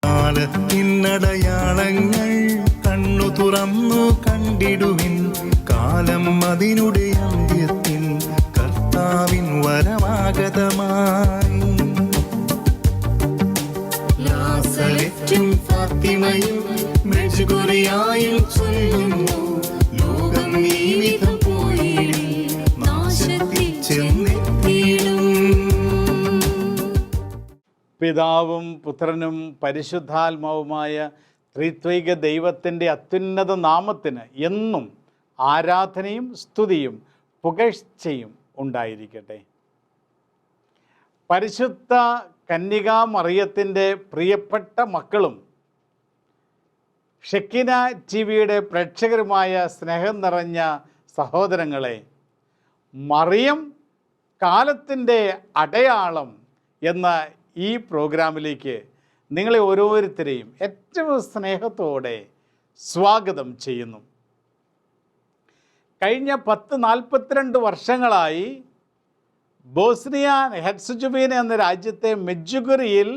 കാലത്തിനടയാളങ്ങൾ കണ്ണു തുറന്നു കണ്ടിടുവിൻ, കാലം അതിനുടെ അന്ത്യത്തിൻ കർത്താവിൻ വരമാഗതമായി. നാസറെത്തും ഫാത്തിമയും മെഴുകുറിയായും ചൊല്ലുന്നു, ലോകം ഈ വിധം പോയിടും, നാശത്തിൽ ചെന്നെത്തിയിടും. പിതാവും പുത്രനും പരിശുദ്ധാത്മാവുമായ ത്രിത്വൈക ദൈവത്തിൻ്റെ അത്യുന്നത നാമത്തിന് എന്നും ആരാധനയും സ്തുതിയും പുകഴ്ചയും ഉണ്ടായിരിക്കട്ടെ. പരിശുദ്ധ കന്യകാ മറിയത്തിൻ്റെ പ്രിയപ്പെട്ട മക്കളും ഷെക്കിന ടിവിയുടെ പ്രേക്ഷകരുമായ സ്നേഹം നിറഞ്ഞ സഹോദരങ്ങളെ, മറിയം കാലത്തിൻ്റെ അടയാളം എന്ന ഈ പ്രോഗ്രാമിലേക്ക് നിങ്ങളെ ഓരോരുത്തരെയും ഏറ്റവും സ്നേഹത്തോടെ സ്വാഗതം ചെയ്യുന്നു. കഴിഞ്ഞ 42 വർഷങ്ങളായി ബോസ്നിയ ഹെർസഗോവിന എന്ന രാജ്യത്തെ മെഡ്ജുഗൊറിയിൽ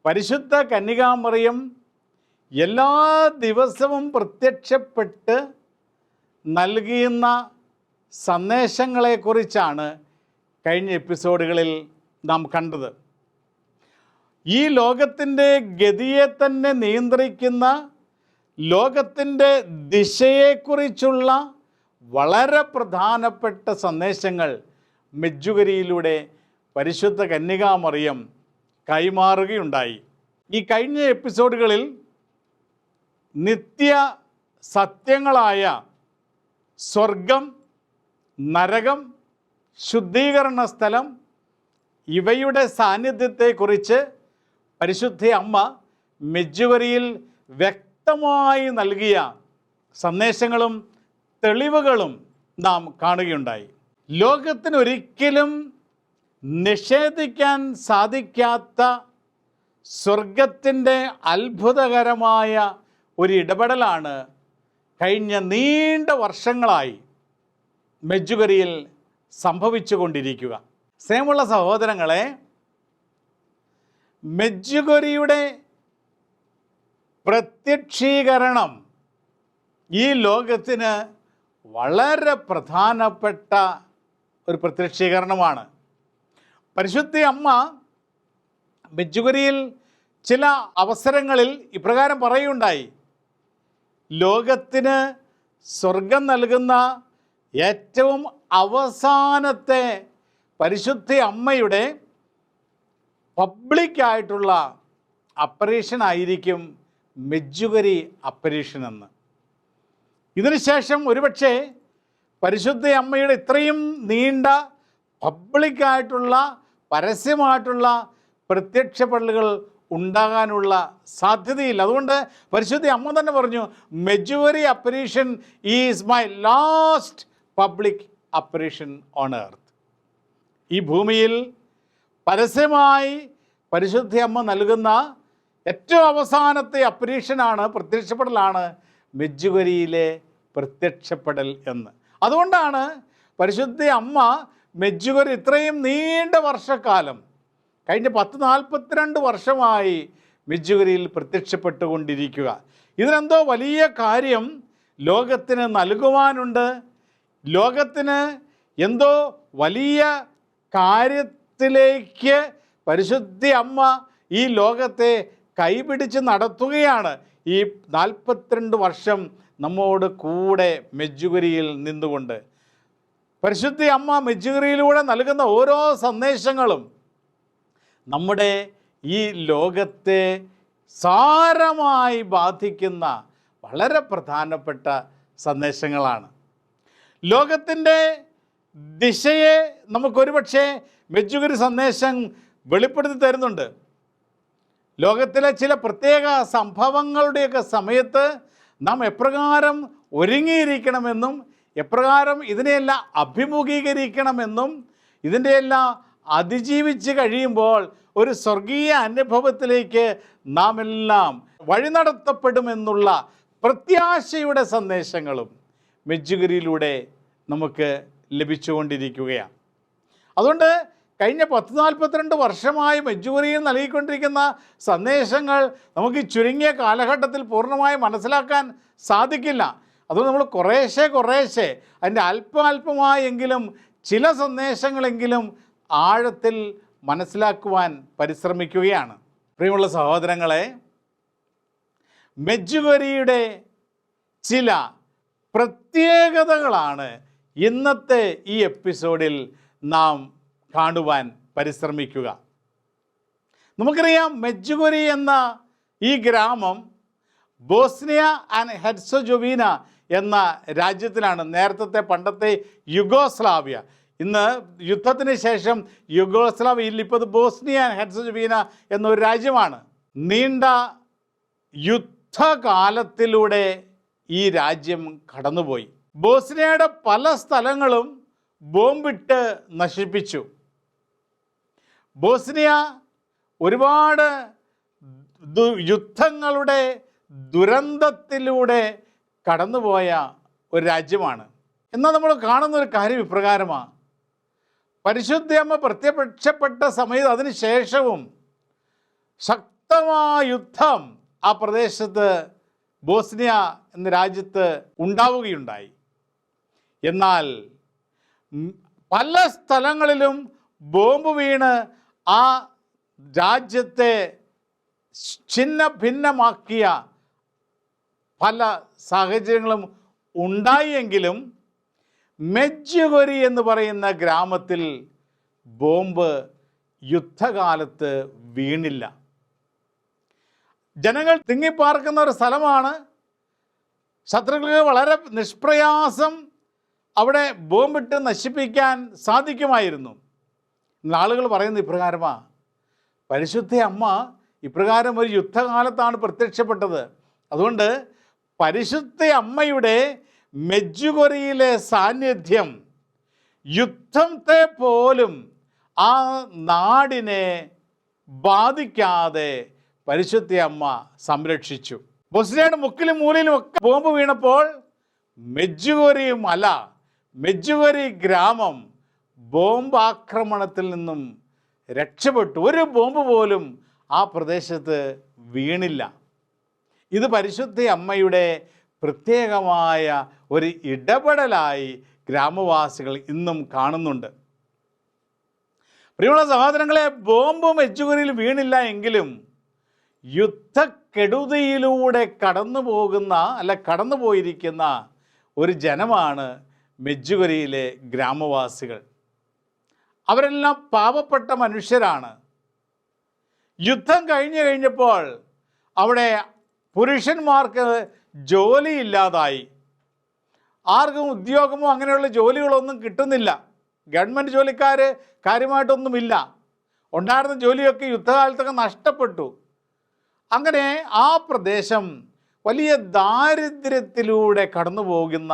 പരിശുദ്ധ കന്യകാമറിയം എല്ലാ ദിവസവും പ്രത്യക്ഷപ്പെട്ട് നൽകുന്ന സന്ദേശങ്ങളെക്കുറിച്ചാണ് കഴിഞ്ഞ എപ്പിസോഡുകളിൽ നാം കണ്ടത്. ഈ ലോകത്തിൻ്റെ ഗതിയെ തന്നെ നിയന്ത്രിക്കുന്ന, ലോകത്തിൻ്റെ ദിശയെക്കുറിച്ചുള്ള വളരെ പ്രധാനപ്പെട്ട സന്ദേശങ്ങൾ മെഡ്ജുഗൊരിയിലൂടെ പരിശുദ്ധ കന്യകാമറിയം കൈമാറുകയുണ്ടായി. ഈ കഴിഞ്ഞ എപ്പിസോഡുകളിൽ നിത്യ സത്യങ്ങളായ സ്വർഗം, നരകം, ശുദ്ധീകരണ സ്ഥലം ഇവയുടെ സാന്നിധ്യത്തെക്കുറിച്ച് പരിശുദ്ധ അമ്മ മെഡ്ജുഗൊരിയിൽ വ്യക്തമായി നൽകിയ സന്ദേശങ്ങളും തെളിവുകളും നാം കാണുകയുണ്ടായി. ലോകത്തിനൊരിക്കലും നിഷേധിക്കാൻ സാധിക്കാത്ത സ്വർഗത്തിൻ്റെ അത്ഭുതകരമായ ഒരു ഇടപെടലാണ് കഴിഞ്ഞ നീണ്ട വർഷങ്ങളായി മെഡ്ജുഗൊരിയിൽ സംഭവിച്ചു കൊണ്ടിരിക്കുക. സ്നേഹമുള്ള സഹോദരങ്ങളെ, മെഡ്ജുഗൊരിയുടെ പ്രത്യക്ഷീകരണം ഈ ലോകത്തിന് വളരെ പ്രധാനപ്പെട്ട ഒരു പ്രത്യക്ഷീകരണമാണ്. പരിശുദ്ധ അമ്മ മെഡ്ജുഗൊരിയിൽ ചില അവസരങ്ങളിൽ ഇപ്രകാരം പറയുകയുണ്ടായി: ലോകത്തിന് സ്വർഗം നൽകുന്ന ഏറ്റവും അവസാനത്തെ പരിശുദ്ധ അമ്മയുടെ പബ്ലിക്കായിട്ടുള്ള അപ്പറേഷൻ ആയിരിക്കും മെഡ്ജുഗൊരി അപ്പറേഷൻ എന്ന്. ഇതിനുശേഷം ഒരുപക്ഷെ പരിശുദ്ധ അമ്മയുടെ ഇത്രയും നീണ്ട പബ്ലിക്കായിട്ടുള്ള പരസ്യമായിട്ടുള്ള പ്രത്യക്ഷപ്പെടലുകൾ ഉണ്ടാകാനുള്ള സാധ്യതയില്ല. അതുകൊണ്ട് പരിശുദ്ധ അമ്മ തന്നെ പറഞ്ഞു, Medjugorje apparition is my last public apparition on earth. ഈ ഭൂമിയിൽ പരസ്യമായി പരിശുദ്ധ അമ്മ നൽകുന്ന ഏറ്റവും അവസാനത്തെ അപ്പറേഷനാണ്, പ്രത്യക്ഷപ്പെടലാണ് മെഡ്ജുഗൊരിയിലെ പ്രത്യക്ഷപ്പെടൽ എന്ന്. അതുകൊണ്ടാണ് പരിശുദ്ധ അമ്മ മെഡ്ജുഗൊരി ഇത്രയും നീണ്ട വർഷക്കാലം, കഴിഞ്ഞ 42 വർഷമായി മെഡ്ജുഗൊരിയിൽ പ്രത്യക്ഷപ്പെട്ടുകൊണ്ടിരിക്കുക. ഇതിനെന്തോ വലിയ കാര്യം ലോകത്തിന് നൽകുവാനുണ്ട്. ലോകത്തിന് എന്തോ വലിയ കാര്യത്തിലേക്ക് പരിശുദ്ധ അമ്മ ഈ ലോകത്തെ കൈപിടിച്ച് നടത്തുകയാണ്. ഈ 42 വർഷം നമ്മോട് കൂടെ മെഡ്ജുഗൊരിയിൽ നിന്നുകൊണ്ട് പരിശുദ്ധ അമ്മ മെഡ്ജുഗൊരിയിലൂടെ നൽകുന്ന ഓരോ സന്ദേശങ്ങളും നമ്മുടെ ഈ ലോകത്തെ സാരമായി ബാധിക്കുന്ന വളരെ പ്രധാനപ്പെട്ട സന്ദേശങ്ങളാണ്. ലോകത്തിൻ്റെ ദിശയെ നമുക്കൊരുപക്ഷെ മെഡ്ജുഗൊരി സന്ദേശം വെളിപ്പെടുത്തി തരുന്നുണ്ട്. ലോകത്തിലെ ചില പ്രത്യേക സംഭവങ്ങളുടെയൊക്കെ സമയത്ത് നാം എപ്രകാരം ഒരുങ്ങിയിരിക്കണമെന്നും എപ്രകാരം ഇതിനെയെല്ലാം അഭിമുഖീകരിക്കണമെന്നും ഇതിൻ്റെയെല്ലാം അതിജീവിച്ച് കഴിയുമ്പോൾ ഒരു സ്വർഗീയ അനുഭവത്തിലേക്ക് നാം എല്ലാം വഴി നടത്തപ്പെടുമെന്നുള്ള പ്രത്യാശയുടെ സന്ദേശങ്ങളും മെഡ്ജുഗൊരിയിലൂടെ നമുക്ക് ലഭിച്ചുകൊണ്ടിരിക്കുകയാണ്. അതുകൊണ്ട് കഴിഞ്ഞ 10-42 വർഷമായി മെഡ്ജുഗറിയിൽ നൽകിക്കൊണ്ടിരിക്കുന്ന സന്ദേശങ്ങൾ നമുക്ക് ഈ ചുരുങ്ങിയ കാലഘട്ടത്തിൽ പൂർണ്ണമായി മനസ്സിലാക്കാൻ സാധിക്കില്ല. അതുകൊണ്ട് നമ്മൾ കുറേശ്ശെ അതിൻ്റെ അല്പമായെങ്കിലും ചില സന്ദേശങ്ങളെങ്കിലും ആഴത്തിൽ മനസ്സിലാക്കുവാൻ പരിശ്രമിക്കുകയാണ്. പ്രിയമുള്ള സഹോദരങ്ങളെ, മെഡ്ജുഗറിയുടെ ചില പ്രത്യേകതകളാണ് ഇന്നത്തെ ഈ എപ്പിസോഡിൽ നാം കാണുവാൻ പരിശ്രമിക്കുക. നമുക്കറിയാം, മെഡ്ജുഗറി എന്ന ഈ ഗ്രാമം ബോസ്നിയ ആൻഡ് ഹെർസഗോവിന എന്ന രാജ്യത്തിലാണ്. നേരത്തെ പണ്ടത്തെ യുഗോസ്ലാവിയ, ഇന്ന് യുദ്ധത്തിന് ശേഷം യുഗോസ്ലാവിയയിൽ ഇപ്പോൾ ബോസ്നിയ ആൻഡ് ഹെർസഗോവിന എന്നൊരു രാജ്യമാണ്. നീണ്ട യുദ്ധകാലത്തിലൂടെ ഈ രാജ്യം കടന്നുപോയി. ബോസ്നിയയുടെ പല സ്ഥലങ്ങളും ബോംബിട്ട് നശിപ്പിച്ചു. ബോസ്നിയ ഒരുപാട് യുദ്ധങ്ങളുടെ ദുരന്തത്തിലൂടെ കടന്നുപോയ ഒരു രാജ്യമാണ്. എന്നാൽ നമ്മൾ കാണുന്ന ഒരു കാര്യം ഇപ്രകാരമാണ്: പരിശുദ്ധയമ്മ പ്രത്യക്ഷപ്പെട്ട സമയത്ത് അതിന് ശേഷവും ശക്തമായ യുദ്ധം ആ പ്രദേശത്ത് ബോസ്നിയ എന്ന രാജ്യത്ത് ഉണ്ടാവുകയുണ്ടായി. എന്നാൽ പല സ്ഥലങ്ങളിലും ബോംബ് വീണ് ആ രാജ്യത്തെ ഛിന്ന ഭിന്നമാക്കിയ പല സാഹചര്യങ്ങളും ഉണ്ടായെങ്കിലും മെഡ്ജുഗറി എന്ന് പറയുന്ന ഗ്രാമത്തിൽ ബോംബ് യുദ്ധകാലത്ത് വീണില്ല. ജനങ്ങൾ തിങ്ങിപ്പാർക്കുന്ന ഒരു സ്ഥലമാണ്. ശത്രുക്കൾക്ക് വളരെ നിഷ്പ്രയാസം അവിടെ ബോംബിട്ട് നശിപ്പിക്കാൻ സാധിക്കുമായിരുന്നു. ആളുകൾ പറയുന്നത് ഇപ്രകാരമാണ്: പരിശുദ്ധ അമ്മ ഇപ്രകാരം ഒരു യുദ്ധകാലത്താണ് പ്രത്യക്ഷപ്പെട്ടത്. അതുകൊണ്ട് പരിശുദ്ധ അമ്മയുടെ മെഡ്ജുഗറിയിലെ സാന്നിധ്യം യുദ്ധത്തെ പോലും ആ നാടിനെ ബാധിക്കാതെ പരിശുദ്ധ അമ്മ സംരക്ഷിച്ചു. ബോസ്നിയയുടെ മുക്കിലും മൂലയിലും ഒക്കെ ബോംബ് വീണപ്പോൾ മെഡ്ജുഗറി മല, മെഡ്ജുഗറി ഗ്രാമം ബോംബ് ആക്രമണത്തിൽ നിന്നും രക്ഷപ്പെട്ടു. ഒരു ബോംബ് പോലും ആ പ്രദേശത്ത് വീണില്ല. ഇത് പരിശുദ്ധ അമ്മയുടെ പ്രത്യേകമായ ഒരു ഇടപെടലായി ഗ്രാമവാസികൾ ഇന്നും കാണുന്നുണ്ട്. പ്രിയമുള്ള സഹോദരങ്ങളെ, ബോംബ് മെഡ്ജുഗറിയിൽ വീണില്ല എങ്കിലും യുദ്ധക്കെടുതിയിലൂടെ കടന്നുപോയിരിക്കുന്ന ഒരു ജനമാണ് മെഡ്ജുഗറിയിലെ ഗ്രാമവാസികൾ. അവരെല്ലാം പാവപ്പെട്ട മനുഷ്യരാണ്. യുദ്ധം കഴിഞ്ഞപ്പോൾ അവിടെ പുരുഷന്മാർക്ക് ജോലിയില്ലാതായി. ആർക്കും ഉദ്യോഗമോ അങ്ങനെയുള്ള ജോലികളൊന്നും കിട്ടുന്നില്ല. ഗവൺമെൻറ് ജോലിക്കാർ കാര്യമായിട്ടൊന്നുമില്ല. ഉണ്ടായിരുന്ന ജോലിയൊക്കെ യുദ്ധകാലത്തൊക്കെ നഷ്ടപ്പെട്ടു. അങ്ങനെ ആ പ്രദേശം വലിയ ദാരിദ്ര്യത്തിലൂടെ കടന്നു പോകുന്ന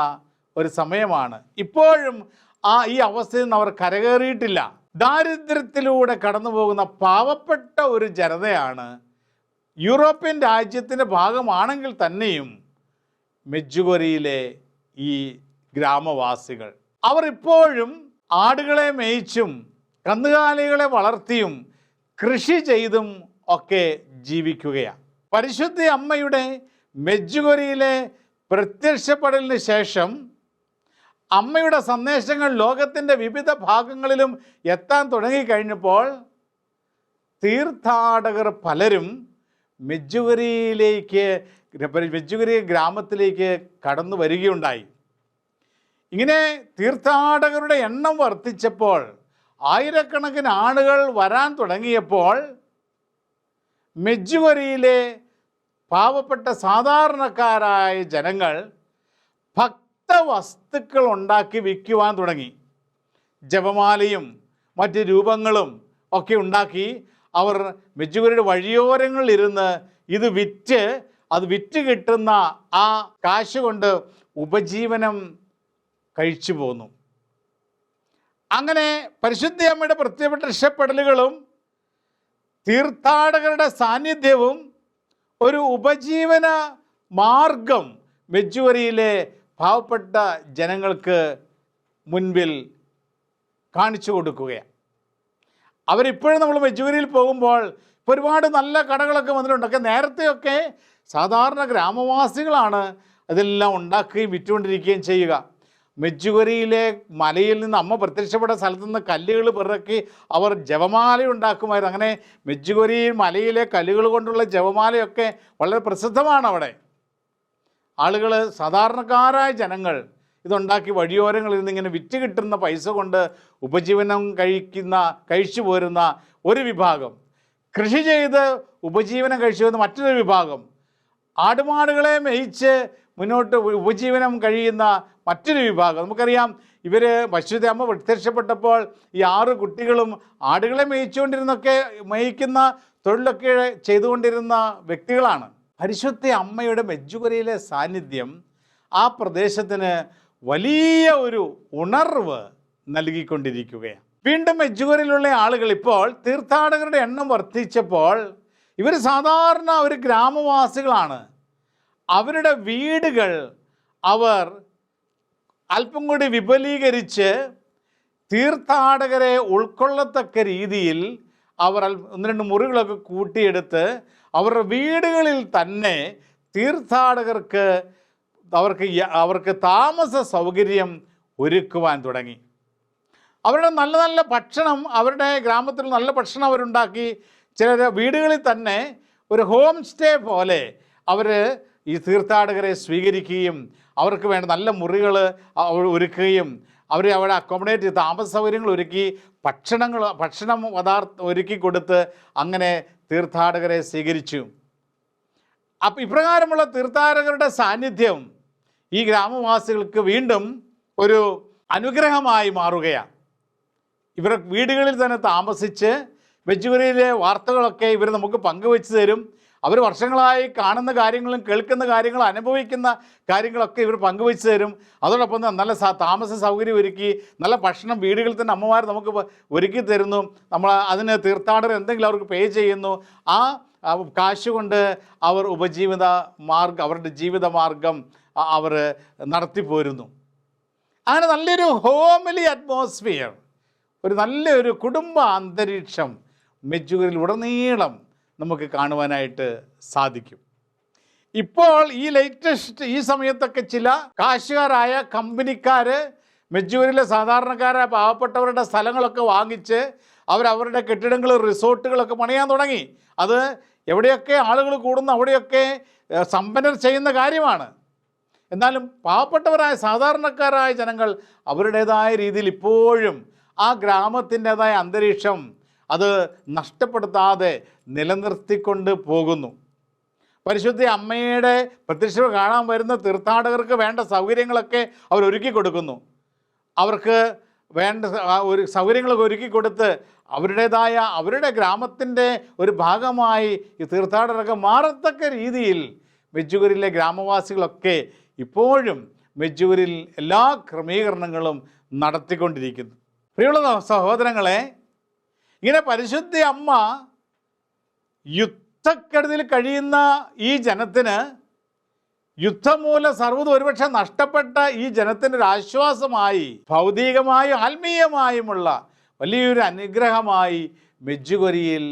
ഒരു സമയമാണ്. ഇപ്പോഴും ഈ അവസ്ഥയിൽ നിന്ന് അവർ കരകയറിയിട്ടില്ല. ദാരിദ്ര്യത്തിലൂടെ കടന്നു പോകുന്ന പാവപ്പെട്ട ഒരു ജനതയാണ്. യൂറോപ്യൻ രാജ്യത്തിൻ്റെ ഭാഗമാണെങ്കിൽ തന്നെയും മെഡ്ജുഗറിയിലെ ഈ ഗ്രാമവാസികൾ അവർ ഇപ്പോഴും ആടുകളെ മേയിച്ചും കന്നുകാലികളെ വളർത്തിയും കൃഷി ചെയ്തും ഒക്കെ ജീവിക്കുകയാണ്. പരിശുദ്ധ അമ്മയുടെ മെഡ്ജുഗറിയിലെ പ്രത്യക്ഷപ്പെടലിന് ശേഷം അമ്മയുടെ സന്ദേശങ്ങൾ ലോകത്തിൻ്റെ വിവിധ ഭാഗങ്ങളിലും എത്താൻ തുടങ്ങിക്കഴിഞ്ഞപ്പോൾ തീർത്ഥാടകർ പലരും മെഡ്ജുഗറി ഗ്രാമത്തിലേക്ക് കടന്നു വരികയുണ്ടായി. ഇങ്ങനെ തീർത്ഥാടകരുടെ എണ്ണം വർദ്ധിച്ചപ്പോൾ, ആയിരക്കണക്കിന് ആളുകൾ വരാൻ തുടങ്ങിയപ്പോൾ മെഡ്ജുഗറിയിലെ പാവപ്പെട്ട സാധാരണക്കാരായ ജനങ്ങൾ ഭക്തവസ്തുക്കൾ ഉണ്ടാക്കി വിൽക്കുവാൻ തുടങ്ങി. ജപമാലയും മറ്റ് രൂപങ്ങളും ഒക്കെ ഉണ്ടാക്കി അവർ മെഡ്ജുഗറിയുടെ വഴിയോരങ്ങളിൽ ഇരുന്ന് ഇത് വിറ്റ് കിട്ടുന്ന ആ കാശ് കൊണ്ട് ഉപജീവനം കഴിച്ചു പോന്നു. അങ്ങനെ പരിശുദ്ധ അമ്മയുടെ പ്രത്യക്ഷപ്പെടലുകളും തീർത്ഥാടകരുടെ സാന്നിധ്യവും ഒരു ഉപജീവന മാർഗം മെഡ്ജുഗറിയിലെ പാവപ്പെട്ട ജനങ്ങൾക്ക് മുൻപിൽ കാണിച്ചു കൊടുക്കുകയാണ്. അവരിപ്പോഴും നമ്മൾ മെജ്ജൂരിയിൽ പോകുമ്പോൾ ഇപ്പോൾ ഒരുപാട് നല്ല കടകളൊക്കെ വന്നിട്ടുണ്ട്. ഒക്കെ നേരത്തെയൊക്കെ സാധാരണ ഗ്രാമവാസികളാണ് ഇതെല്ലാം ഉണ്ടാക്കുകയും വിറ്റുകൊണ്ടിരിക്കുകയും ചെയ്യുക. മെജ്ജുഗരിയിലെ മലയിൽ നിന്ന് അമ്മ പ്രത്യക്ഷപ്പെട്ട സ്ഥലത്തു നിന്ന് കല്ലുകൾ പിറക്കി അവർ ജപമാല ഉണ്ടാക്കുമായിരുന്നു. അങ്ങനെ മെജ്ജുഗരി മലയിലെ കല്ലുകൾ കൊണ്ടുള്ള ജപമാലയൊക്കെ വളരെ പ്രസിദ്ധമാണ്. അവിടെ ആളുകൾ, സാധാരണക്കാരായ ജനങ്ങൾ ഇതുണ്ടാക്കി വഴിയോരങ്ങളിൽ നിന്ന് ഇങ്ങനെ വിറ്റ് കിട്ടുന്ന പൈസ കൊണ്ട് ഉപജീവനം കഴിച്ചു പോരുന്ന ഒരു വിഭാഗം, കൃഷി ചെയ്ത് ഉപജീവനം കഴിച്ചു വരുന്ന മറ്റൊരു വിഭാഗം, ആടുമാടുകളെ മേയിച്ച് മുന്നോട്ട് ഉപജീവനം കഴിയുന്ന മറ്റൊരു വിഭാഗം. നമുക്കറിയാം, ഇവർ പരിശുദ്ധ അമ്മ പ്രത്യക്ഷപ്പെട്ടപ്പോൾ ഈ 6 കുട്ടികളും ആടുകളെ മേയിക്കുന്ന തൊഴിലൊക്കെ ചെയ്തുകൊണ്ടിരുന്ന വ്യക്തികളാണ്. പരിശുദ്ധ അമ്മയുടെ മെജ്ജുഗരിയിലെ സാന്നിധ്യം ആ പ്രദേശത്തിന് വലിയ ഒരു ഉണർവ് നൽകിക്കൊണ്ടിരിക്കുകയാണ്. വീണ്ടും മെജ്ജുഗരിയിലുള്ള ആളുകൾ ഇപ്പോൾ തീർത്ഥാടകരുടെ എണ്ണം വർദ്ധിച്ചപ്പോൾ ഇവർ സാധാരണ ഒരു ഗ്രാമവാസികളാണ്. അവരുടെ വീടുകൾ അവർ അല്പം കൂടി വിപുലീകരിച്ച് തീർത്ഥാടകരെ ഉൾക്കൊള്ളത്തക്ക രീതിയിൽ അവർ 1-2 മുറികളൊക്കെ കൂട്ടിയെടുത്ത് അവരുടെ വീടുകളിൽ തന്നെ തീർത്ഥാടകർക്ക് അവർക്ക് താമസ സൗകര്യം ഒരുക്കുവാൻ തുടങ്ങി. അവരുടെ നല്ല നല്ല ഭക്ഷണം, അവരുടെ ഗ്രാമത്തിൽ നല്ല ഭക്ഷണം അവരുണ്ടാക്കി. ചിലർ വീടുകളിൽ തന്നെ ഒരു ഹോം സ്റ്റേ പോലെ അവർ ഈ തീർത്ഥാടകരെ സ്വീകരിക്കുകയും അവർക്ക് വേണ്ട നല്ല മുറികൾ ഒരുക്കുകയും അവരെ അവിടെ അക്കോമഡേറ്റ് ചെയ്ത് താമസ സൗകര്യങ്ങൾ ഒരുക്കി ഭക്ഷണം ഒരുക്കി കൊടുത്ത് അങ്ങനെ തീർത്ഥാടകരെ സ്വീകരിച്ചു. അപ്പം ഇപ്രകാരമുള്ള തീർത്ഥാടകരുടെ സാന്നിധ്യം ഈ ഗ്രാമവാസികൾക്ക് വീണ്ടും ഒരു അനുഗ്രഹമായി മാറുകയാണ്. ഇവർ വീടുകളിൽ തന്നെ താമസിച്ച് മെജ്ജുഗരിയിലെ വാർത്തകളൊക്കെ ഇവർ നമുക്ക് പങ്കുവെച്ച് തരും. അവർ വർഷങ്ങളായി കാണുന്ന കാര്യങ്ങളും കേൾക്കുന്ന കാര്യങ്ങളും അനുഭവിക്കുന്ന കാര്യങ്ങളൊക്കെ ഇവർ പങ്കുവെച്ച് തരും. അതോടൊപ്പം നല്ല താമസ സൗകര്യം ഒരുക്കി നല്ല ഭക്ഷണം വീടുകളിൽ തന്നെ അമ്മമാർ നമുക്ക് ഒരുക്കി തരുന്നു. നമ്മൾ അതിന് തീർത്ഥാടകർ എന്തെങ്കിലും അവർക്ക് പേ ചെയ്യുന്നു. ആ കാശ് കൊണ്ട് അവർ അവരുടെ ജീവിതമാർഗം അവർ നടത്തിപ്പോരുന്നു. അങ്ങനെ നല്ലൊരു ഹോംലി അറ്റ്മോസ്ഫിയർ, ഒരു നല്ലൊരു കുടുംബ അന്തരീക്ഷം മെജ്ജുഗരിയിൽ ഉടനീളം നമുക്ക് കാണുവാനായിട്ട് സാധിക്കും. ഇപ്പോൾ ഈ സമയത്തൊക്കെ ചില കാശുകാരായ കമ്പനിക്കാർ മെജ്ജുഗരിയിലെ സാധാരണക്കാരായ പാവപ്പെട്ടവരുടെ സ്ഥലങ്ങളൊക്കെ വാങ്ങിച്ച് അവരവരുടെ കെട്ടിടങ്ങൾ, റിസോർട്ടുകളൊക്കെ പണിയാൻ തുടങ്ങി. അത് എവിടെയൊക്കെ ആളുകൾ കൂടുന്നു അവിടെയൊക്കെ സമ്പന്നർ ചെയ്യുന്ന കാര്യമാണ്. എന്നാലും പാവപ്പെട്ടവരായ സാധാരണക്കാരായ ജനങ്ങൾ അവരുടേതായ രീതിയിൽ ഇപ്പോഴും ആ ഗ്രാമത്തിൻ്റെതായ അന്തരീക്ഷം അത് നഷ്ടപ്പെടുത്താതെ നിലനിർത്തിക്കൊണ്ട് പോകുന്നു. പരിശുദ്ധ അമ്മയുടെ പ്രത്യക്ഷത കാണാൻ വരുന്ന തീർത്ഥാടകർക്ക് വേണ്ട സൗകര്യങ്ങളൊക്കെ അവർ ഒരുക്കി കൊടുക്കുന്നു. അവർക്ക് വേണ്ട ഒരു സൗകര്യങ്ങളൊക്കെ ഒരുക്കി കൊടുത്ത് അവരുടെ ഗ്രാമത്തിൻ്റെ ഒരു ഭാഗമായി ഈ തീർത്ഥാടകരൊക്കെ മാറത്തക്ക രീതിയിൽ മെജ്ജുഗരിയിലെ ഗ്രാമവാസികളൊക്കെ ഇപ്പോഴും മെജ്ജുഗരിയിൽ എല്ലാ ക്രമീകരണങ്ങളും നടത്തിക്കൊണ്ടിരിക്കുന്നു. പ്രിയമുള്ള സഹോദരങ്ങളെ, ഇങ്ങനെ പരിശുദ്ധ അമ്മ യുദ്ധക്കെടുതിയിൽ കഴിയുന്ന ഈ ജനത്തിന്, യുദ്ധം മൂലം സർവ്വതും ഒരുപക്ഷെ നഷ്ടപ്പെട്ട ഈ ജനത്തിൻ്റെ ഒരു ആശ്വാസമായി, ഭൗതികമായും ആത്മീയമായുമുള്ള വലിയൊരു അനുഗ്രഹമായി മെജ്ജുഗരിയിൽ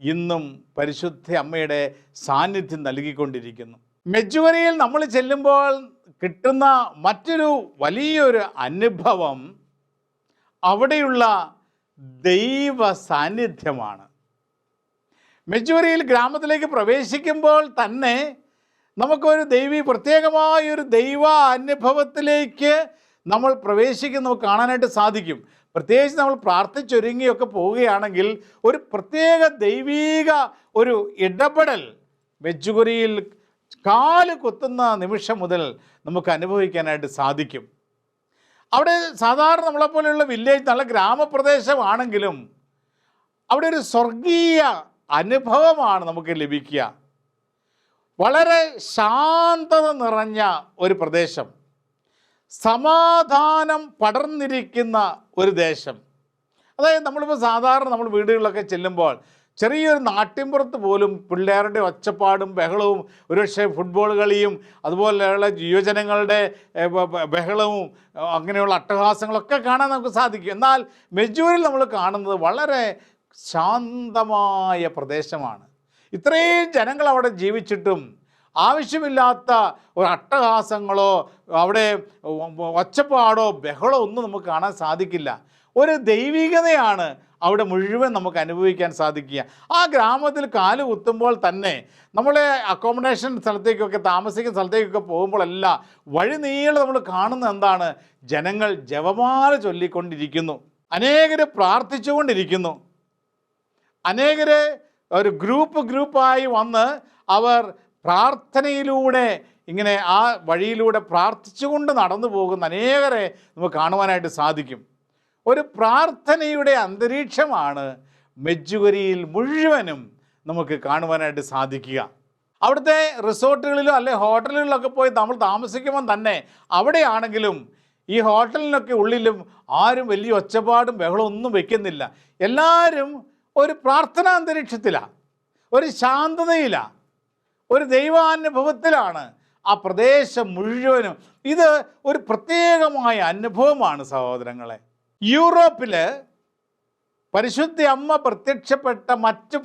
ഇന്നും പരിശുദ്ധ അമ്മയുടെ സാന്നിധ്യം നൽകിക്കൊണ്ടിരിക്കുന്നു. മെജ്ജുഗരിയിൽ നമ്മൾ ചെല്ലുമ്പോൾ കിട്ടുന്ന മറ്റൊരു വലിയൊരു അനുഭവം അവിടെയുള്ള ദൈവ സാന്നിധ്യമാണ്. മെജ്ജുഗരിയിൽ ഗ്രാമത്തിലേക്ക് പ്രവേശിക്കുമ്പോൾ തന്നെ നമുക്കൊരു പ്രത്യേകമായൊരു ദൈവ അനുഭവത്തിലേക്ക് നമ്മൾ നമുക്ക് കാണാനായിട്ട് സാധിക്കും. പ്രത്യേകിച്ച് നമ്മൾ പ്രാർത്ഥിച്ചൊരുങ്ങിയൊക്കെ പോവുകയാണെങ്കിൽ ഒരു പ്രത്യേക ദൈവീക ഒരു ഇടപെടൽ മെജ്ജുഗരിയിൽ കാല് കുത്തുന്ന നിമിഷം മുതൽ നമുക്ക് അനുഭവിക്കാനായിട്ട് സാധിക്കും. അവിടെ സാധാരണ നമ്മളെപ്പോലെയുള്ള വില്ലേജ്, നല്ല ഗ്രാമപ്രദേശമാണെങ്കിലും അവിടെ ഒരു സ്വർഗീയ അനുഭവമാണ് നമുക്ക് ലഭിക്കുക. വളരെ ശാന്തത നിറഞ്ഞ ഒരു പ്രദേശം, സമാധാനം പടർന്നിരിക്കുന്ന ഒരു ദേശം. അതായത് നമ്മൾ വീടുകളിലൊക്കെ ചെല്ലുമ്പോൾ ചെറിയൊരു നാട്ടിൻപുറത്ത് പോലും പിള്ളേരുടെ ഒച്ചപ്പാടും ബഹളവും, ഒരുപക്ഷെ ഫുട്ബോൾ കളിയും അതുപോലെയുള്ള യുവജനങ്ങളുടെ ബഹളവും അങ്ങനെയുള്ള അട്ടഹാസങ്ങളൊക്കെ കാണാൻ നമുക്ക് സാധിക്കും. എന്നാൽ മെജ്ജൂരിൽ നമ്മൾ കാണുന്നത് വളരെ ശാന്തമായ പ്രദേശമാണ്. ഇത്രയും ജനങ്ങൾ അവിടെ ജീവിച്ചിട്ടും ആവശ്യമില്ലാത്ത ഒരു അട്ടഹാസങ്ങളോ അവിടെ ഒച്ചപ്പാടോ ബഹളോ ഒന്നും നമുക്ക് കാണാൻ സാധിക്കില്ല. ഒരു ദൈവികതയാണ് അവിടെ മുഴുവൻ നമുക്ക് അനുഭവിക്കാൻ സാധിക്കുക. ആ ഗ്രാമത്തിൽ കാല് കുത്തുമ്പോൾ തന്നെ നമ്മളെ അക്കോമഡേഷൻ സ്ഥലത്തേക്കൊക്കെ താമസിക്കുന്ന സ്ഥലത്തേക്കൊക്കെ പോകുമ്പോഴല്ല വഴി നീളെ നമ്മൾ കാണുന്നത് എന്താണ്? ജനങ്ങൾ ജപമാല ചൊല്ലിക്കൊണ്ടിരിക്കുന്നു, അനേകർ പ്രാർത്ഥിച്ചുകൊണ്ടിരിക്കുന്നു, അനേകർ ഒരു ഗ്രൂപ്പായി വന്ന് അവർ പ്രാർത്ഥനയിലൂടെ ഇങ്ങനെ ആ വഴിയിലൂടെ പ്രാർത്ഥിച്ചുകൊണ്ട് നടന്നു പോകുന്ന അനേകരെ നമുക്ക് കാണുവാനായിട്ട് സാധിക്കും. ഒരു പ്രാർത്ഥനയുടെ അന്തരീക്ഷമാണ് മെഡ്ജുഗരിയിൽ മുഴുവനും നമുക്ക് കാണുവാനായിട്ട് സാധിക്കുക. അവിടുത്തെ റിസോർട്ടുകളിലോ അല്ലെ ഹോട്ടലുകളിലൊക്കെ പോയി നമ്മൾ താമസിക്കുമ്പോൾ തന്നെ അവിടെയാണെങ്കിലും ഈ ഹോട്ടലിനൊക്കെ ഉള്ളിലും ആരും വലിയ ഒച്ചപ്പാടും ബഹളവും ഒന്നും വെക്കുന്നില്ല. എല്ലാവരും ഒരു പ്രാർത്ഥനാ അന്തരീക്ഷത്തിലാണ്, ഒരു ശാന്തതയിലാണ്, ഒരു ദൈവാനുഭവത്തിലാണ് ആ പ്രദേശം മുഴുവനും. ഇത് ഒരു പ്രത്യേകമായ അനുഭവമാണ് സഹോദരങ്ങളെ. യൂറോപ്പിൽ പരിശുദ്ധ അമ്മ പ്രത്യക്ഷപ്പെട്ട മറ്റ്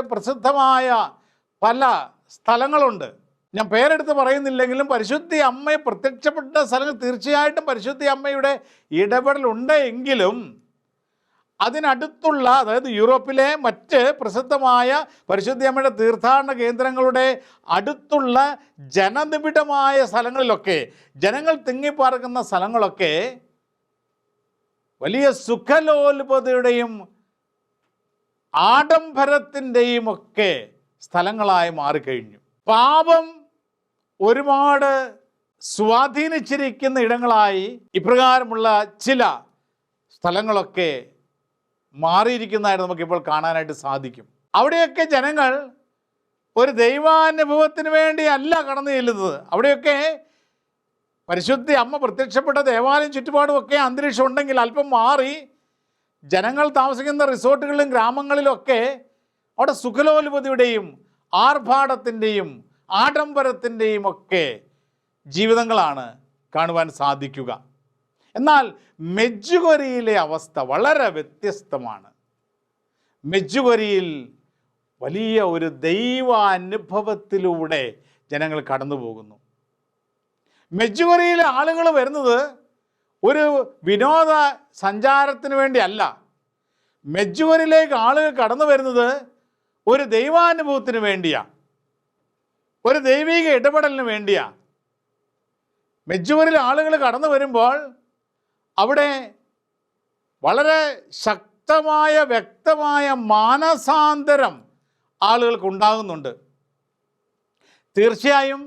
പ്രസിദ്ധമായ പല സ്ഥലങ്ങളുണ്ട്. ഞാൻ പേരെടുത്ത് പറയുന്നില്ലെങ്കിലും പരിശുദ്ധ അമ്മയെ പ്രത്യക്ഷപ്പെട്ട സ്ഥലങ്ങൾ തീർച്ചയായിട്ടും പരിശുദ്ധ അമ്മയുടെ ഇടപെടലുണ്ട്. എങ്കിലും അതിനടുത്തുള്ള, അതായത് യൂറോപ്പിലെ മറ്റ് പ്രസിദ്ധമായ പരിശുദ്ധ അമ്മയുടെ തീർത്ഥാടന കേന്ദ്രങ്ങളുടെ അടുത്തുള്ള ജനനിബിഡമായ സ്ഥലങ്ങളിലൊക്കെ, ജനങ്ങൾ തിങ്ങിപ്പാർക്കുന്ന സ്ഥലങ്ങളൊക്കെ വലിയ സുഖലോലുപതയുടെയും ആഡംബരത്തിൻ്റെയും ഒക്കെ സ്ഥലങ്ങളായി മാറിക്കഴിഞ്ഞു. പാപം ഒരുപാട് സ്വാധീനിച്ചിരിക്കുന്ന ഇടങ്ങളായി ഇപ്രകാരമുള്ള ചില സ്ഥലങ്ങളൊക്കെ മാറിയിരിക്കുന്നതായിട്ട് നമുക്കിപ്പോൾ കാണാനായിട്ട് സാധിക്കും. അവിടെയൊക്കെ ജനങ്ങൾ ഒരു ദൈവാനുഭവത്തിന് വേണ്ടി അല്ല കടന്നു ചെല്ലുന്നത്. അവിടെയൊക്കെ പരിശുദ്ധ അമ്മ പ്രത്യക്ഷപ്പെട്ട ദേവാലയം ചുറ്റുപാടും ഒക്കെ അന്തരീക്ഷം ഉണ്ടെങ്കിൽ അല്പം മാറി ജനങ്ങൾ താമസിക്കുന്ന റിസോർട്ടുകളിലും ഗ്രാമങ്ങളിലൊക്കെ അവിടെ സുഖലോലുപതയുടെയും ആർഭാടത്തിൻ്റെയും ആഡംബരത്തിൻ്റെയും ഒക്കെ ജീവിതങ്ങളാണ് കാണുവാൻ സാധിക്കുക. എന്നാൽ മെഡ്ജുഗൊരിയിലെ അവസ്ഥ വളരെ വ്യത്യസ്തമാണ്. മെഡ്ജുഗൊരിയിൽ വലിയ ഒരു ദൈവാനുഭവത്തിലൂടെ ജനങ്ങൾ കടന്നു പോകുന്നു. മെഡ്ജുഗൊരിയിലെ ആളുകൾ വരുന്നത് ഒരു വിനോദ സഞ്ചാരത്തിന് വേണ്ടിയല്ല. മെഡ്ജുഗൊരിയിലേക്ക് ആളുകൾ കടന്നു വരുന്നത് ഒരു ദൈവാനുഭവത്തിന് വേണ്ടിയാണ്, ഒരു ദൈവിക ഇടപെടലിന് വേണ്ടിയാണ്. മെഡ്ജുഗൊരിയിലെ ആളുകൾ കടന്നു വരുമ്പോൾ അവിടെ വളരെ ശക്തമായ വ്യക്തമായ മാനസാന്തരം ആളുകൾക്കുണ്ടാകുന്നുണ്ട്. തീർച്ചയായും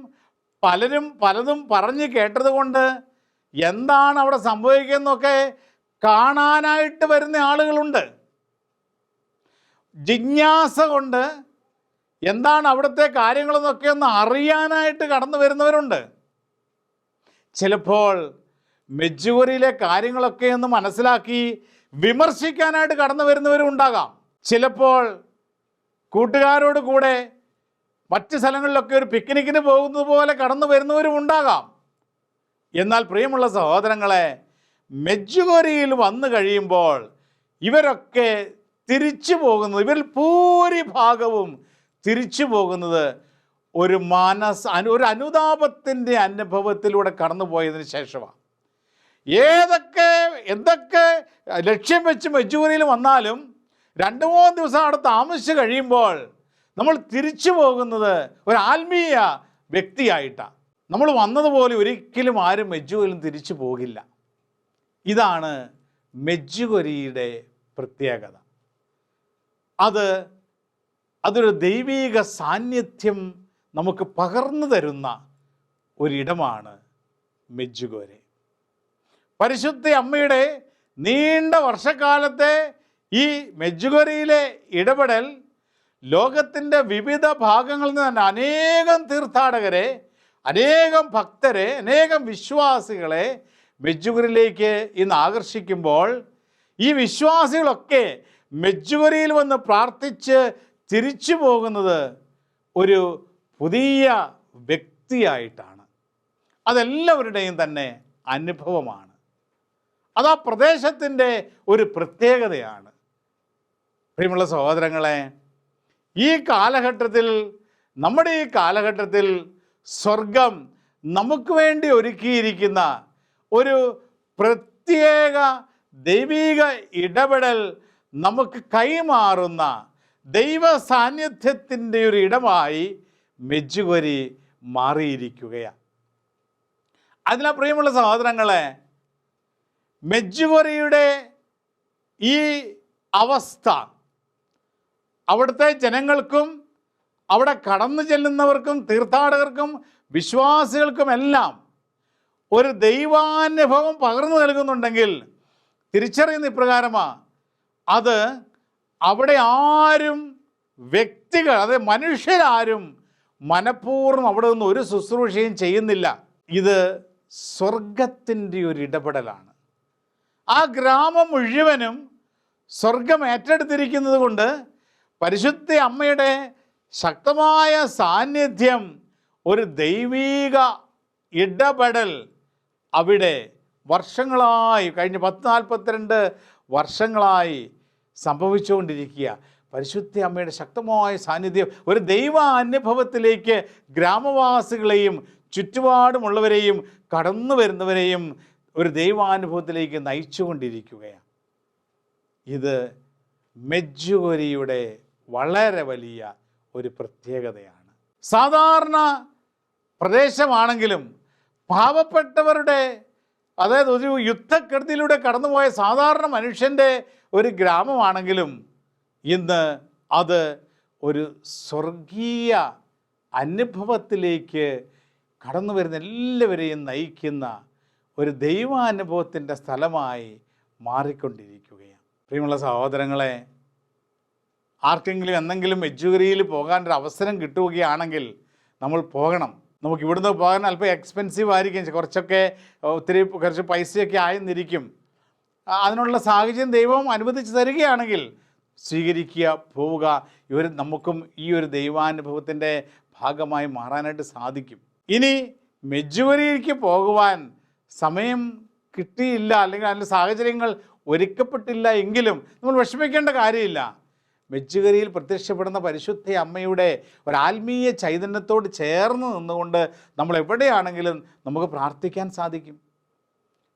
പലതും പറഞ്ഞ് കേട്ടത് കൊണ്ട് എന്താണ് അവിടെ സംഭവിക്കുന്നതൊക്കെ കാണാനായിട്ട് വരുന്ന ആളുകളുണ്ട്. ജിജ്ഞാസ കൊണ്ട് എന്താണ് അവിടുത്തെ കാര്യങ്ങളെന്നൊക്കെ ഒന്ന് അറിയാനായിട്ട് കടന്നു വരുന്നവരുണ്ട്. ചിലപ്പോൾ മെഡ്ജുഗൊരിയിലെ കാര്യങ്ങളൊക്കെ ഒന്ന് മനസ്സിലാക്കി വിമർശിക്കാനായിട്ട് കടന്നു വരുന്നവരും ഉണ്ടാകാം. ചിലപ്പോൾ കൂട്ടുകാരോട് കൂടെ മറ്റ് സ്ഥലങ്ങളിലൊക്കെ ഒരു പിക്നിക്കിന് പോകുന്നത് പോലെ കടന്നു വരുന്നവരും ഉണ്ടാകാം. എന്നാൽ പ്രിയമുള്ള സഹോദരങ്ങളെ, മെഡ്ജുഗൊരിയിൽ വന്നു കഴിയുമ്പോൾ ഇവരൊക്കെ തിരിച്ചു പോകുന്നത്, ഇവരിൽ ഭൂരിഭാഗവും തിരിച്ചു പോകുന്നത് ഒരു അനുതാപത്തിൻ്റെ അനുഭവത്തിലൂടെ കടന്നു പോയതിന് ശേഷമാണ്. എന്തൊക്കെ ലക്ഷ്യം വെച്ച് മെഡ്ജുഗൊരിയിൽ വന്നാലും 2-3 ദിവസം അവിടെ താമസിച്ച് കഴിയുമ്പോൾ നമ്മൾ തിരിച്ചു പോകുന്നത് ഒരു ആത്മീയ വ്യക്തിയായിട്ടാണ്. നമ്മൾ വന്നതുപോലെ ഒരിക്കലും ആരും മെഡ്ജുഗൊരിയിലും തിരിച്ചു പോകില്ല. ഇതാണ് മെഡ്ജുഗൊരിയുടെ പ്രത്യേകത. അതൊരു ദൈവീക സാന്നിധ്യം നമുക്ക് പകർന്നു തരുന്ന ഒരിടമാണ് മെഡ്ജുഗൊരി. പരിശുദ്ധ അമ്മയുടെ നീണ്ട വർഷക്കാലത്തെ ഈ മെഡ്ജുഗൊരിയിലെ ഇടപെടൽ ലോകത്തിൻ്റെ വിവിധ ഭാഗങ്ങളിൽ നിന്ന് തന്നെ അനേകം തീർത്ഥാടകരെ, അനേകം ഭക്തരെ, അനേകം വിശ്വാസികളെ മെഡ്ജുഗൊരിയിലേക്ക് ഇന്ന് ആകർഷിക്കുമ്പോൾ ഈ വിശ്വാസികളൊക്കെ മെഡ്ജുഗൊരിയിൽ വന്ന് പ്രാർത്ഥിച്ച് തിരിച്ചു പോകുന്നത് ഒരു പുതിയ വ്യക്തിയായിട്ടാണ്. അതെല്ലാവരുടെയും തന്നെ അനുഭവമാണ്. അത് ആ പ്രദേശത്തിൻ്റെ ഒരു പ്രത്യേകതയാണ്. പ്രിയമുള്ള സഹോദരങ്ങളെ, ഈ കാലഘട്ടത്തിൽ, നമ്മുടെ ഈ കാലഘട്ടത്തിൽ സ്വർഗം നമുക്ക് വേണ്ടി ഒരുക്കിയിരിക്കുന്ന ഒരു പ്രത്യേക ദൈവിക ഇടപെടൽ നമുക്ക് കൈമാറുന്ന ദൈവ സാന്നിധ്യത്തിൻ്റെ ഒരു ഇടമായി മെഡ്ജുഗൊരി മാറിയിരിക്കുകയാണ്. അതിനാൽ പ്രിയമുള്ള സഹോദരങ്ങളെ, മെഡ്ജുഗൊരിയുടെ ഈ അവസ്ഥ അവിടുത്തെ ജനങ്ങൾക്കും അവിടെ കടന്നു ചെല്ലുന്നവർക്കും തീർത്ഥാടകർക്കും വിശ്വാസികൾക്കുമെല്ലാം ഒരു ദൈവാനുഭവം പകർന്നു നൽകുന്നുണ്ടെങ്കിൽ തിരിച്ചറിയുന്ന ഇപ്രകാരമാണ്. അത് അവിടെ ആരും വ്യക്തികൾ, അതായത് മനുഷ്യരാരും മനഃപൂർവ്വം അവിടെ നിന്ന് ഒരു ശുശ്രൂഷയും ചെയ്യുന്നില്ല. ഇത് സ്വർഗത്തിൻ്റെ ഒരു ഇടപെടലാണ്. ആ ഗ്രാമം മുഴുവനും സ്വർഗം ഏറ്റെടുത്തിരിക്കുന്നത് കൊണ്ട് പരിശുദ്ധ അമ്മയുടെ ശക്തമായ സാന്നിധ്യം, ഒരു ദൈവീക ഇടപെടൽ അവിടെ വർഷങ്ങളായി, കഴിഞ്ഞ 10-42 വർഷങ്ങളായി സംഭവിച്ചുകൊണ്ടിരിക്കുക. പരിശുദ്ധ അമ്മയുടെ ശക്തമായ സാന്നിധ്യം ഒരു ദൈവ അനുഭവത്തിലേക്ക് ഗ്രാമവാസികളെയും ചുറ്റുപാടുമുള്ളവരെയും കടന്നു വരുന്നവരെയും ഒരു ദൈവാനുഭവത്തിലേക്ക് നയിച്ചുകൊണ്ടിരിക്കുകയാണ്. ഇത് മെഡ്ജുഗൊരിയുടെ വളരെ വലിയ ഒരു പ്രത്യേകതയാണ്. സാധാരണ പ്രദേശമാണെങ്കിലും പാവപ്പെട്ടവരുടെ, അതായത് ഒരു യുദ്ധക്കെടുതിയിലൂടെ കടന്നുപോയ സാധാരണ മനുഷ്യൻ്റെ ഒരു ഗ്രാമമാണെങ്കിലും ഇന്ന് അത് ഒരു സ്വർഗീയ അനുഭവത്തിലേക്ക് കടന്നു വരുന്ന എല്ലാവരെയും നയിക്കുന്ന ഒരു ദൈവാനുഭവത്തിൻ്റെ സ്ഥലമായി മാറിക്കൊണ്ടിരിക്കുകയാണ്. പ്രിയമുള്ള സഹോദരങ്ങളെ, ആർക്കെങ്കിലും എന്തെങ്കിലും മെഡ്ജുഗൊരിയിൽ പോകാനൊരു അവസരം കിട്ടുകയാണെങ്കിൽ നമ്മൾ പോകണം. നമുക്ക് ഇവിടുന്ന് പോകാൻ അല്പം എക്സ്പെൻസീവ് ആയിരിക്കും, കുറച്ച് പൈസയൊക്കെ ആയെന്നിരിക്കും. അതിനുള്ള സാഹചര്യം ദൈവം അനുവദിച്ച് തരികയാണെങ്കിൽ സ്വീകരിക്കുക, പോവുക. നമുക്കും ഈ ഒരു ദൈവാനുഭവത്തിൻ്റെ ഭാഗമായി മാറാനായിട്ട് സാധിക്കും. ഇനി മെഡ്ജുഗൊരിയിലേക്ക് പോകുവാൻ സമയം കിട്ടിയില്ല, അല്ലെങ്കിൽ അതിൻ്റെ സാഹചര്യങ്ങൾ ഒരുക്കപ്പെട്ടില്ല എങ്കിലും നമ്മൾ വിഷമിക്കേണ്ട കാര്യമില്ല. മെഡ്ജുഗൊരിയിൽ പ്രത്യക്ഷപ്പെടുന്ന പരിശുദ്ധ അമ്മയുടെ ഒരു ആത്മീയ ചൈതന്യത്തോട് ചേർന്ന് നിന്നുകൊണ്ട് നമ്മൾ എവിടെയാണെങ്കിലും നമുക്ക് പ്രാർത്ഥിക്കാൻ സാധിക്കും.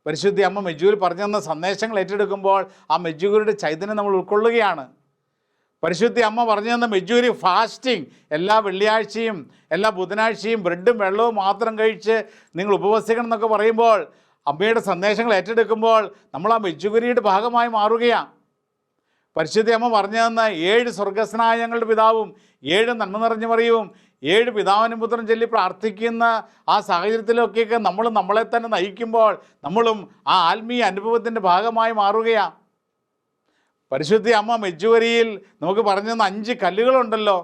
പരിശുദ്ധ അമ്മ മെഡ്ജുഗൊരി പറഞ്ഞു തന്ന സന്ദേശങ്ങൾ ഏറ്റെടുക്കുമ്പോൾ ആ മെഡ്ജുഗൊരിയുടെ ചൈതന്യം നമ്മൾ ഉൾക്കൊള്ളുകയാണ്. പരിശുദ്ധ അമ്മ പറഞ്ഞു തന്ന മെഡ്ജുഗൊരി ഫാസ്റ്റിംഗ്, എല്ലാ വെള്ളിയാഴ്ചയും എല്ലാ ബുധനാഴ്ചയും ബ്രെഡും വെള്ളവും മാത്രം കഴിച്ച് നിങ്ങൾ ഉപവസിക്കണം എന്നൊക്കെ പറയുമ്പോൾ, അമ്മയുടെ സന്ദേശങ്ങൾ ഏറ്റെടുക്കുമ്പോൾ നമ്മൾ ആ മെഡ്ജുഗൊരിയുടെ ഭാഗമായി മാറുകയാണ്. പരിശുദ്ധ അമ്മ പറഞ്ഞു തന്ന 7 സ്വർഗസ്നായ ഞങ്ങളുടെ പിതാവും 7 നന്മ നിറഞ്ഞ മറിയവും 7 പിതാവിനും പുത്രനും ചൊല്ലി പ്രാർത്ഥിക്കുന്ന ആ സാഹചര്യത്തിലൊക്കെയൊക്കെ നമ്മൾ നമ്മളെ തന്നെ നയിക്കുമ്പോൾ നമ്മളും ആ ആത്മീയ അനുഭവത്തിൻ്റെ ഭാഗമായി മാറുകയാണ്. പരിശുദ്ധ അമ്മ മെഡ്ജുഗൊരിയിൽ നമുക്ക് പറഞ്ഞു തന്ന 5 കല്ലുകളുണ്ടല്ലോ.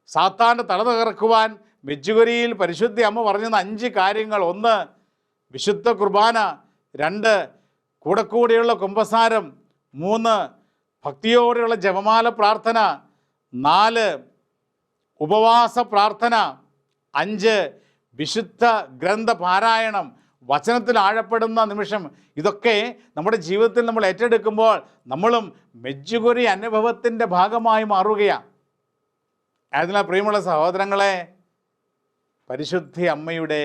സാത്താൻ്റെ തല തകർക്കുവാൻ മെഡ്ജുഗൊരിയിൽ പരിശുദ്ധ അമ്മ പറഞ്ഞു തന്ന 5 കാര്യങ്ങൾ: 1 വിശുദ്ധ കുർബാന, 2 കൂടെയുള്ള കുമ്പസാരം, 3 ഭക്തിയോടെയുള്ള ജപമാല പ്രാർത്ഥന, 4 ഉപവാസ പ്രാർത്ഥന, 5 വിശുദ്ധ ഗ്രന്ഥ പാരായണം, വചനത്തിൽ ആഴപ്പെടുന്ന നിമിഷം. ഇതൊക്കെ നമ്മുടെ ജീവിതത്തിൽ നമ്മൾ ഏറ്റെടുക്കുമ്പോൾ നമ്മളും മെഡ്ജുഗൊരി അനുഭവത്തിൻ്റെ ഭാഗമായി മാറുകയാണ്. അതിനാൽ പ്രിയമുള്ള സഹോദരങ്ങളെ, പരിശുദ്ധ അമ്മയുടെ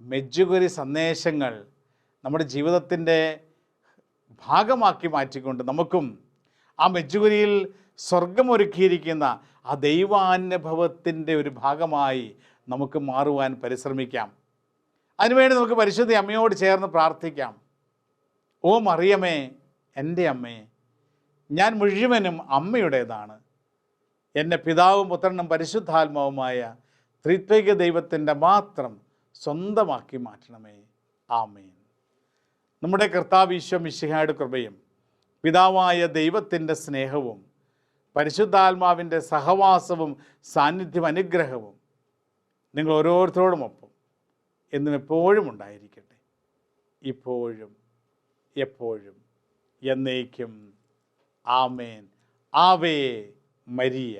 മെഡ്ജുഗൊരി സന്ദേശങ്ങൾ നമ്മുടെ ജീവിതത്തിൻ്റെ ഭാഗമാക്കി മാറ്റിക്കൊണ്ട് നമുക്കും ആ മെഡ്ജുഗൊരിയിൽ സ്വർഗമൊരുക്കിയിരിക്കുന്ന ആ ദൈവാനുഭവത്തിൻ്റെ ഒരു ഭാഗമായി നമുക്ക് മാറുവാൻ പരിശ്രമിക്കാം. അതിനുവേണ്ടി നമുക്ക് പരിശുദ്ധ അമ്മയോട് ചേർന്ന് പ്രാർത്ഥിക്കാം. ഓ മറിയമേ, എൻ്റെ അമ്മേ, ഞാൻ മുഴുവനും അമ്മയുടേതാണ്. എന്നെ പിതാവും പുത്രനും പരിശുദ്ധാത്മാവുമായ ത്രിത്വൈക ദൈവത്തിൻ്റെ മാത്രം സ്വന്തമാക്കി മാറ്റണമേ. ആമേൻ. നമ്മുടെ കർത്താവ് ഈശോ മിശിഹായുടെ കൃപയും പിതാവായ ദൈവത്തിൻ്റെ സ്നേഹവും പരിശുദ്ധാത്മാവിൻ്റെ സഹവാസവും സാന്നിധ്യം അനുഗ്രഹവും നിങ്ങൾ ഓരോരുത്തരോടുമൊപ്പം എന്നും എപ്പോഴും ഉണ്ടായിരിക്കട്ടെ, ഇപ്പോഴും എപ്പോഴും എന്നേക്കും. ആമേൻ. Ave Maria.